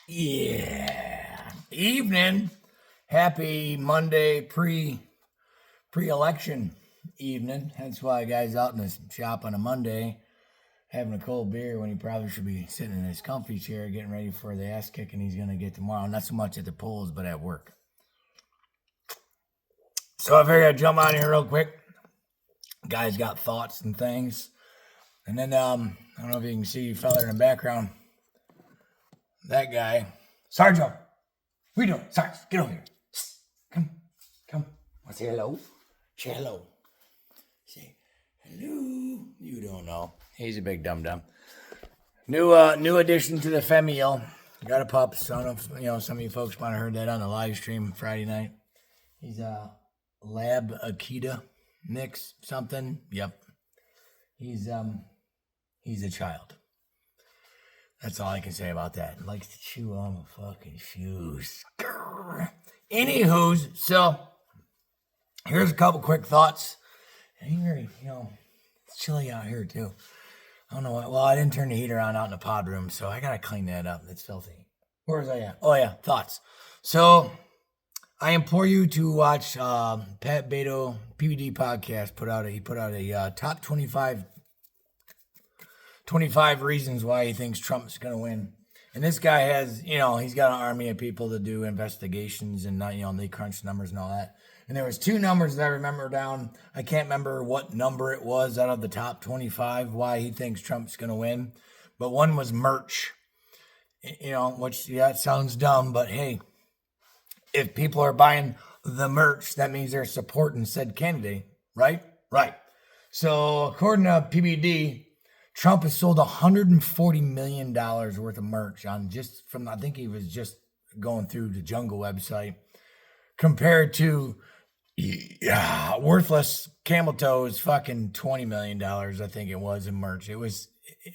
Yeah. Evening. Happy Monday pre-election evening. That's why guys out in the shop on a Monday having a cold beer when he probably should be sitting in his comfy chair getting ready for the ass kicking he's gonna get tomorrow. Not so much at the polls, but at work. So I figured I'd jump on here real quick. Guys got thoughts and things. And then I don't know if you can see fella in the background. That guy. Sergeant. What are you doing? Sarge, get over here. Come. Let's say hello. Say hello. Say hello. You don't know. He's a big dum-dum. New addition to the family. Got a pup. So I don't know if some of you folks might have heard that on the live stream Friday night. He's a Lab Akita mix something. Yep. He's a child. That's all I can say about that. Likes to chew on my fucking shoes. Grr. Anywho's, so here's a couple quick thoughts. And here, it's chilly out here too. I don't know why. Well, I didn't turn the heater on out in the pod room, so I gotta clean that up. It's filthy. Where was I at? Oh yeah, thoughts. So I implore you to watch Pat Beto PBD podcast. He put out a top 25 reasons why he thinks Trump's going to win. And this guy has, he's got an army of people to do investigations and, they crunch numbers and all that. And there was two numbers that I remember down. I can't remember what number it was out of the top 25 why he thinks Trump's going to win. But one was merch, which, it sounds dumb, but hey, if people are buying the merch, that means they're supporting said candidate, right? Right. So according to PBD, Trump has sold $140 million worth of merch I think he was just going through the Jungle website, compared to worthless camel toes fucking $20 million, I think it was, in merch. It was,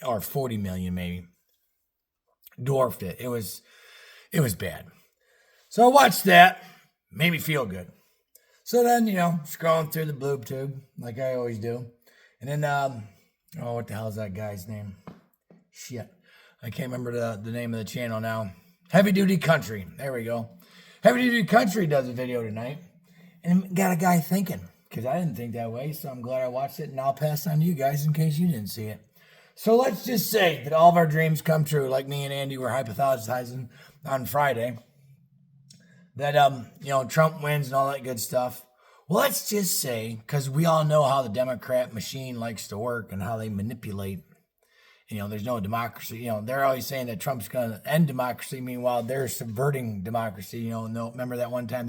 or 40 million maybe. Dwarfed it. It was bad. So I watched that, made me feel good. So then, scrolling through the boob tube, like I always do. And then, what the hell is that guy's name? Shit. I can't remember the name of the channel now. Heavy Duty Country. There we go. Heavy Duty Country does a video tonight. And got a guy thinking, because I didn't think that way, so I'm glad I watched it, and I'll pass on to you guys in case you didn't see it. So let's just say that all of our dreams come true, like me and Andy were hypothesizing on Friday. That, Trump wins and all that good stuff. Well, let's just say, because we all know how the Democrat machine likes to work and how they manipulate. There's no democracy. They're always saying that Trump's going to end democracy. Meanwhile, they're subverting democracy. No, remember that one time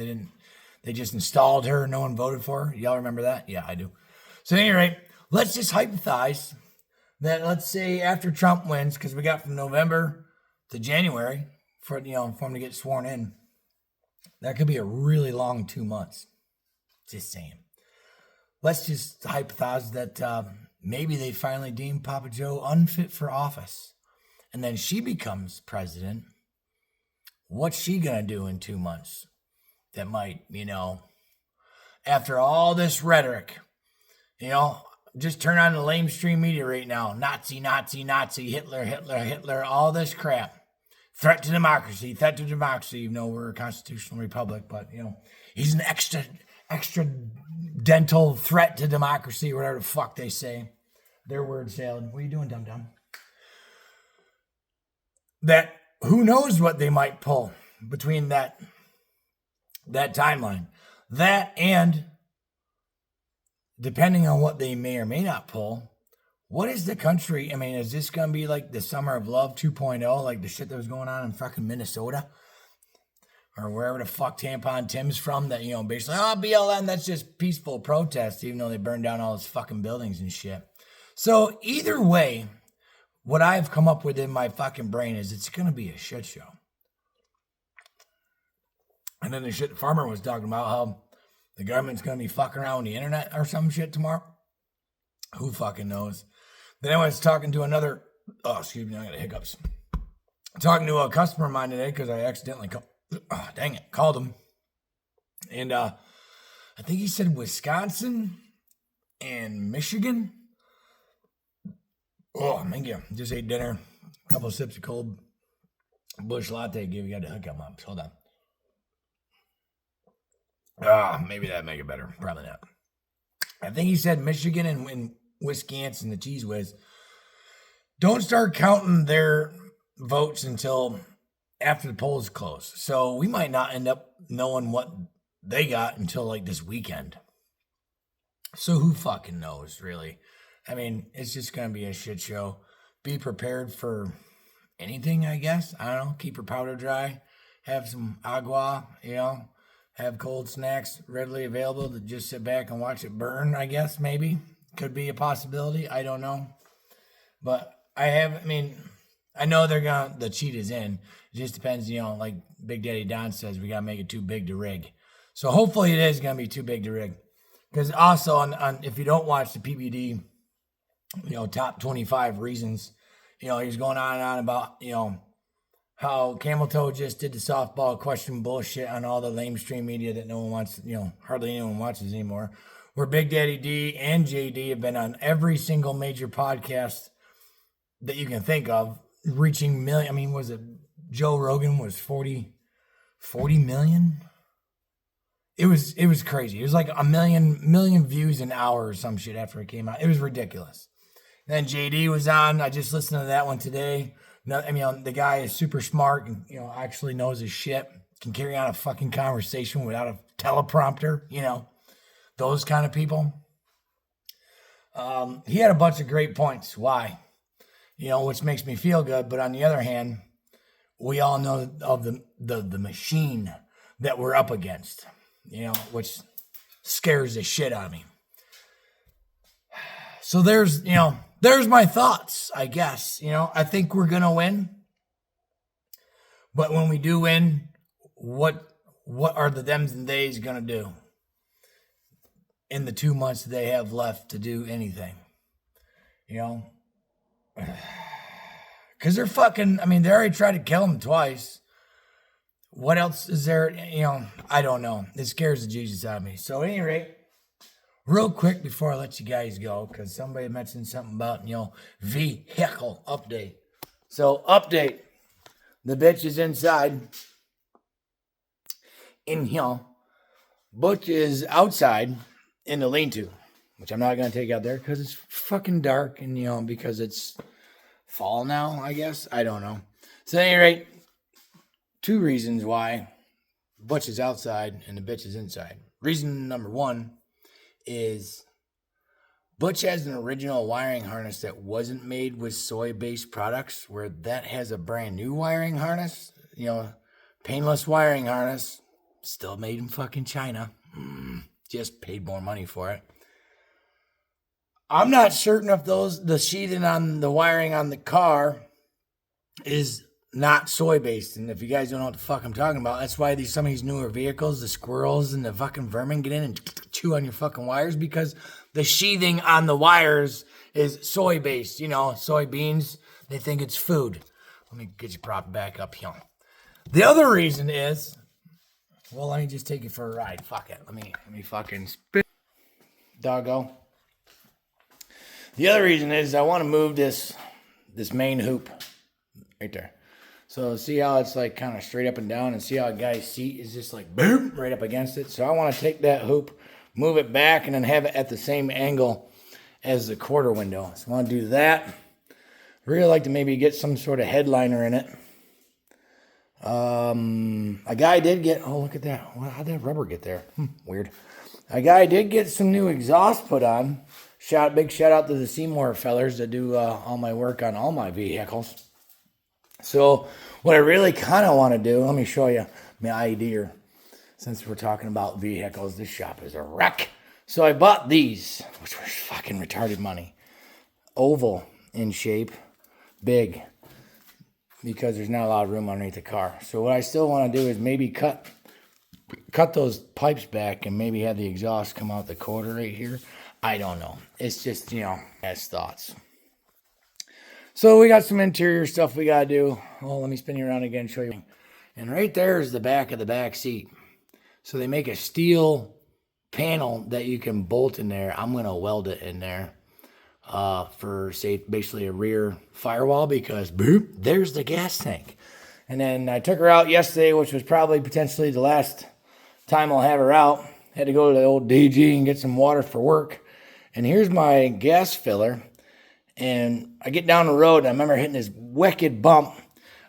they just installed her. No one voted for her. Y'all remember that? Yeah, I do. So at any rate, let's just hypothesize that, let's say after Trump wins, because we got from November to January for him to get sworn in. That could be a really long 2 months. Just saying. Let's just hypothesize that maybe they finally deem Papa Joe unfit for office. And then she becomes president. What's she going to do in 2 months? That might, after all this rhetoric, just turn on the lamestream media right now. Nazi, Nazi, Nazi, Hitler, Hitler, Hitler, all this crap. Threat to democracy, even though we're a constitutional republic, but, he's an extra dental threat to democracy, whatever the fuck they say. Their word salad. What are you doing, dum-dum? That, who knows what they might pull between that timeline. That, and depending on what they may or may not pull, what is the country? Is this going to be like the Summer of Love 2.0, like the shit that was going on in fucking Minnesota? Or wherever the fuck Tampon Tim's from, that, basically, BLM, that's just peaceful protest, even though they burned down all those fucking buildings and shit. So either way, what I've come up with in my fucking brain is it's going to be a shit show. And then the shit Farmer was talking about, how the government's going to be fucking around with the internet or some shit tomorrow. Who fucking knows? Then I was talking to another, I got hiccups. Talking to a customer of mine today because I accidentally called him. And I think he said Wisconsin and Michigan. Oh, man, yeah, just ate dinner, a couple of sips of cold Bush Latte give you got to hook them up. Hold on. Maybe that'd make it better. Probably not. I think he said Michigan and Wisconsin, the Cheese Whiz, don't start counting their votes until after the polls close. So we might not end up knowing what they got until like this weekend. So who fucking knows, really? I mean, it's just going to be a shit show. Be prepared for anything, I guess. I don't know. Keep your powder dry. Have some agua, Have cold snacks readily available to just sit back and watch it burn, I guess, maybe. Could be a possibility. I don't know. But I know the cheat is in. It just depends, like Big Daddy Don says, we got to make it too big to rig. So hopefully it is going to be too big to rig. Because also, on if you don't watch the PBD, top 25 reasons, he's going on and on about, how Camel Toe just did the softball question bullshit on all the lamestream media that no one wants, hardly anyone watches anymore. Where Big Daddy D and JD have been on every single major podcast that you can think of, reaching million. I mean, was it Joe Rogan was 40 million? It was crazy. It was like a million views an hour or some shit after it came out. It was ridiculous. And then JD was on. I just listened to that one today. The guy is super smart and, actually knows his shit. Can carry on a fucking conversation without a teleprompter, those kind of people. He had a bunch of great points. Why? Which makes me feel good. But on the other hand, we all know of the machine that we're up against, which scares the shit out of me. So there's my thoughts, I guess. I think we're going to win. But when we do win, what are the thems and theys going to do in the 2 months they have left to do anything? Because they're fucking, they already tried to kill him twice. What else is there? I don't know. It scares the Jesus out of me. So at any rate, real quick before I let you guys go, because somebody mentioned something about, vehicle update. So update. The bitch is inside. In here. Butch is outside in the lean-to, which I'm not going to take out there because it's fucking dark and, because it's fall now, I guess. I don't know. So at any rate, 2 reasons why Butch is outside and the bitch is inside. Reason number 1 is Butch has an original wiring harness that wasn't made with soy-based products, where that has a brand new wiring harness, painless wiring harness, still made in fucking China. Just paid more money for it. I'm not certain if the sheathing on the wiring on the car is not soy-based. And if you guys don't know what the fuck I'm talking about, that's why some of these newer vehicles, the squirrels and the fucking vermin get in and chew on your fucking wires, because the sheathing on the wires is soy-based. Soybeans, they think it's food. Let me get you propped back up here. The other reason is, well, let me just take you for a ride. Fuck it. Let me fucking spin. Doggo. The other reason is I want to move this main hoop right there. So see how it's like kind of straight up and down, and see how a guy's seat is just like boom right up against it. So I want to take that hoop, move it back, and then have it at the same angle as the quarter window. So I want to do that. Really like to maybe get some sort of headliner in it. A guy did get, oh, look at that. How'd that rubber get there? Weird. A guy did get some new exhaust put on. Big shout out to the Seymour fellers that do all my work on all my vehicles. So what I really kind of want to do, let me show you my idea. Since we're talking about vehicles, this shop is a wreck. So I bought these, which were fucking retarded money. Oval in shape, big, because there's not a lot of room underneath the car. So what I still want to do is maybe cut those pipes back and maybe have the exhaust come out the quarter right here. I don't know. It's just, as thoughts. So we got some interior stuff we got to do. Oh, let me spin you around again and show you. And right there is the back of the back seat. So they make a steel panel that you can bolt in there. I'm going to weld it in there for, say, basically a rear firewall, because boop, there's the gas tank. And then I took her out yesterday, which was probably potentially the last time I'll have her out. Had to go to the old DG and get some water for work. And here's my gas filler. And I get down the road, and I remember hitting this wicked bump.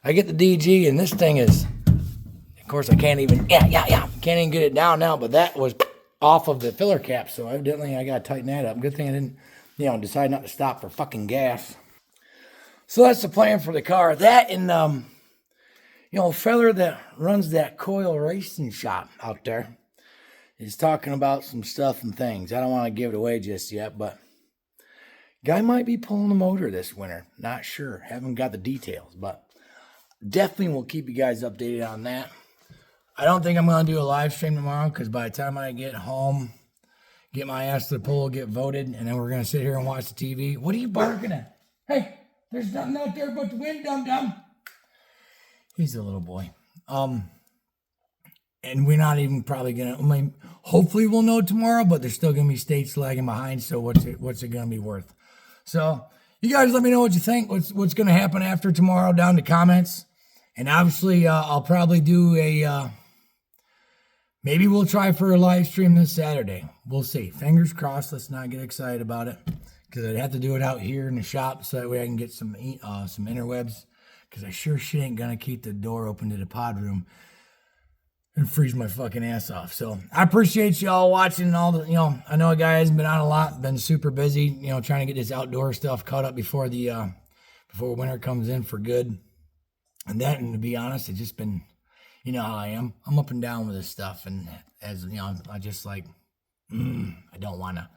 I get the DG, and this thing is, of course, I can't even, can't even get it down now, but that was off of the filler cap, so evidently I got to tighten that up. Good thing I didn't, decide not to stop for fucking gas. So that's the plan for the car. That and, a fella that runs that Coil Racing shop out there is talking about some stuff and things. I don't want to give it away just yet, but guy might be pulling the motor this winter. Not sure. Haven't got the details, but definitely will keep you guys updated on that. I don't think I'm going to do a live stream tomorrow because by the time I get home, get my ass to the pool, get voted, and then we're going to sit here and watch the TV. What are you barking at? Hey, there's nothing out there but the wind, dum-dum. He's a little boy. And we're not even probably going to, hopefully we'll know tomorrow, but there's still going to be states lagging behind, so what's it going to be worth? So you guys let me know what you think, what's going to happen after tomorrow down in the comments. And obviously I'll probably do maybe we'll try for a live stream this Saturday. We'll see. Fingers crossed. Let's not get excited about it because I'd have to do it out here in the shop so that way I can get some interwebs because I sure shit ain't going to keep the door open to the pod room and freeze my fucking ass off. So I appreciate y'all watching all the, I know a guy hasn't been on a lot, been super busy, trying to get this outdoor stuff caught up before before winter comes in for good. And to be honest, it's just been, how I am. I'm up and down with this stuff. And as, I just like, I don't want to.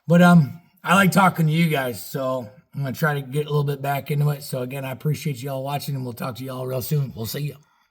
But I like talking to you guys. So I'm going to try to get a little bit back into it. So again, I appreciate y'all watching and we'll talk to y'all real soon. We'll see you.